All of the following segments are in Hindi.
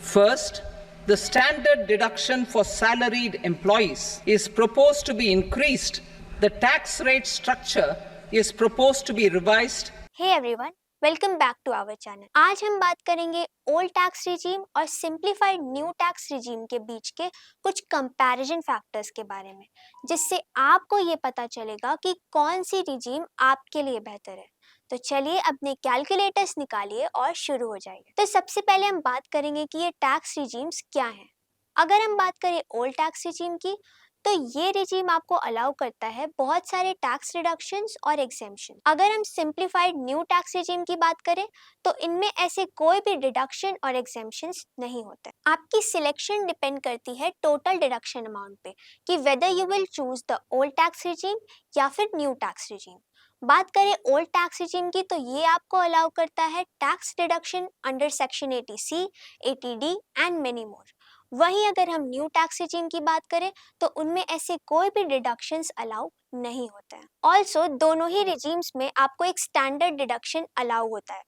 First, the standard deduction for salaried employees is proposed to be increased. The tax rate structure is proposed to be revised. Hey everyone, welcome back to our channel. आज हम बात करेंगे ओल्ड टैक्स रिजीम और सिंप्लीफाइड न्यू टैक्स रिजीम के बीच के कुछ कंपैरिजन फैक्टर्स के बारे में, जिससे आपको ये पता चलेगा कि कौन सी रिजीम आपके लिए बेहतर है। तो चलिए अपने कैलकुलेटर्स निकालिए और शुरू हो जाइए। तो सबसे पहले हम बात करेंगे कि ये टैक्स रिजीम्स क्या हैं। अगर हम बात करें ओल्ड टैक्स रिजीम की, तो ये रिजीम आपको अलाउ करता है बहुत सारे टैक्स रिडक्शंस और एग्जेम्पशन। अगर हम सिंप्लीफाइड न्यू टैक्स रिजीम की बात करें तो इनमें ऐसे कोई भी डिडक्शन और एग्जेम्पशंस नहीं होते। आपकी सिलेक्शन डिपेंड करती है टोटल डिडक्शन अमाउंट पे कि whether you will choose the old tax regime या फिर न्यू टैक्स रिजीम। बात करें ओल्ड टैक्स रिजीम की, तो ये आपको अलाउ करता है tax deduction under section 80C, 80D and many more. वहीं अगर हम न्यू टैक्स रिजीम की बात करें तो उनमें ऐसे कोई भी डिडक्शंस अलाउ नहीं होता है। ऑल्सो दोनों ही रिजीम्स में आपको एक स्टैंडर्ड डिडक्शन अलाउ होता है।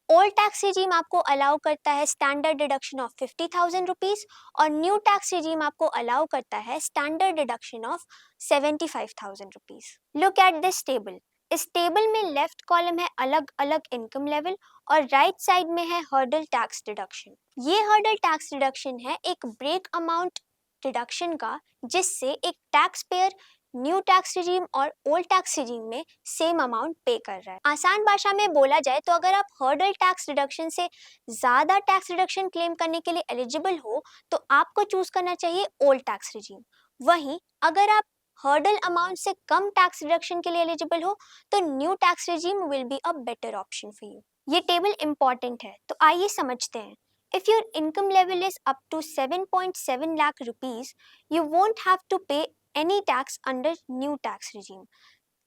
ओल्ड टैक्स रिजीम आपको अलाउ करता है स्टैंडर्ड डिडक्शन ऑफ 50,000 रुपीज और न्यू टैक्स रिजीम आपको अलाउ करता है standard deduction of 75,000 rupees. Look at this table. इस टेबल में लेफ्ट कॉलम है अलग अलग इनकम लेवल और राइट साइड में है हर्डल टैक्स डिडक्शन। ये हर्डल टैक्स डिडक्शन है एक ब्रेक अमाउंट डिडक्शन का, जिससे एक tax payer new tax regime और ओल्ड टैक्स रिजीम में सेम अमाउंट पे कर रहा है। आसान भाषा में बोला जाए तो अगर आप हर्डल टैक्स डिडक्शन से ज्यादा टैक्स डिडक्शन क्लेम करने के लिए एलिजिबल हो तो आपको चूज करना चाहिए ओल्ड टैक्स रिजीम। वहीं अगर आप हर्डल अमाउंट से कम टैक्स डिडक्शन के लिए एलिजिबल हो तो new tax regime will be a better option for you. ये टेबल इंपॉर्टेंट है, तो आइए समझते हैं। If your income level is up to 7.7 lakh rupees, you won't have to pay any tax under new tax regime,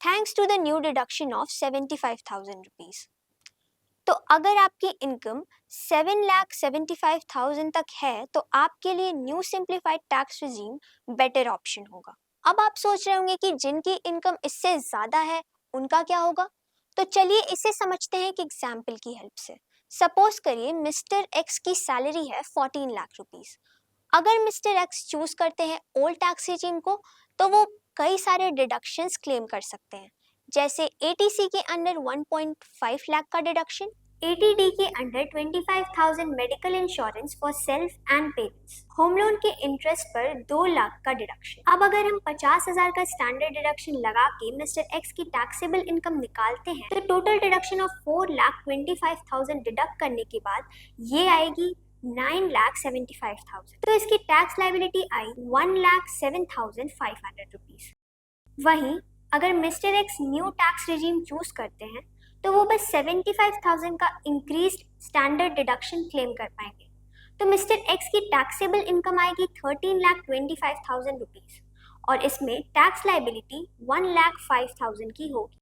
thanks to the new deduction of 75,000 rupees. तो अगर आपकी इनकम 7,75,000 तक है तो आपके लिए new simplified tax regime better option होगा। अब आप सोच रहे होंगे कि जिनकी इनकम इससे ज्यादा है उनका क्या होगा, तो चलिए इसे समझते हैं एक एग्जाम्पल की हेल्प से। सपोज करिए मिस्टर एक्स की सैलरी है 14 लाख रुपीस। अगर मिस्टर एक्स चूज करते हैं ओल्ड टैक्स रिजीम को तो वो कई सारे डिडक्शंस क्लेम कर सकते हैं, जैसे एटीसी के अंडर 1.5 लाख का डिडक्शन, एटीडी के under 25,000 medical insurance for self and parents, home loan के इंटरेस्ट पर 2 लाख का डिडक्शन। अब अगर हम 50,000 का स्टैंडर्ड डिडक्शन लगा के मिस्टर एक्स की टैक्सेबल इनकम निकालते हैं तो टोटल डिडक्शन ऑफ 4,25,000 डिडक्ट करने के बाद ये आएगी 9,75,000। तो इसकी टैक्स लायबिलिटी आई 1,07,500 रुपीज। वहीं अगर mister x new tax regime choose करते हैं तो वो बस 75,000 का इंक्रीज्ड स्टैंडर्ड डिडक्शन क्लेम कर पाएंगे। तो मिस्टर एक्स की टैक्सेबल इनकम आएगी 13,25,000 रुपीज और इसमें टैक्स लायबिलिटी 1,05,000 की होगी।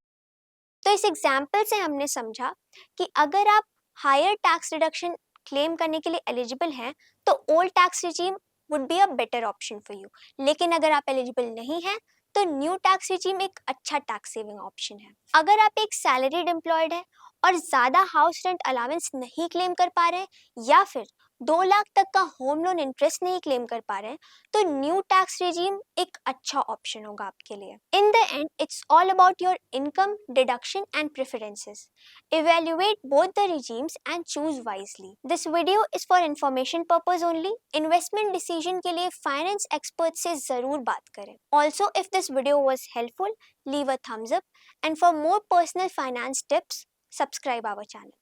तो इस एग्जाम्पल से हमने समझा कि अगर आप हायर टैक्स डिडक्शन क्लेम करने के लिए एलिजिबल हैं तो old tax regime would be a better option for you, लेकिन अगर आप एलिजिबल नहीं हैं तो न्यू टैक्स रिजीम एक अच्छा टैक्स सेविंग ऑप्शन है। अगर आप एक सैलरीड एम्प्लॉयड है और ज्यादा हाउस रेंट अलाउंस नहीं क्लेम कर पा रहे हैं या फिर 2 लाख तक का होम लोन इंटरेस्ट नहीं क्लेम कर पा रहे हैं तो न्यू टैक्स रिजीम एक अच्छा ऑप्शन होगा आपके लिए। In the end it's all about your income, deduction and preferences. Evaluate both the regimes and choose wisely. This video is for information purpose only. Investment decision के लिए finance experts से जरूर बात करें। Also, if this video was helpful, leave a thumbs up and for more personal finance tips, subscribe our channel.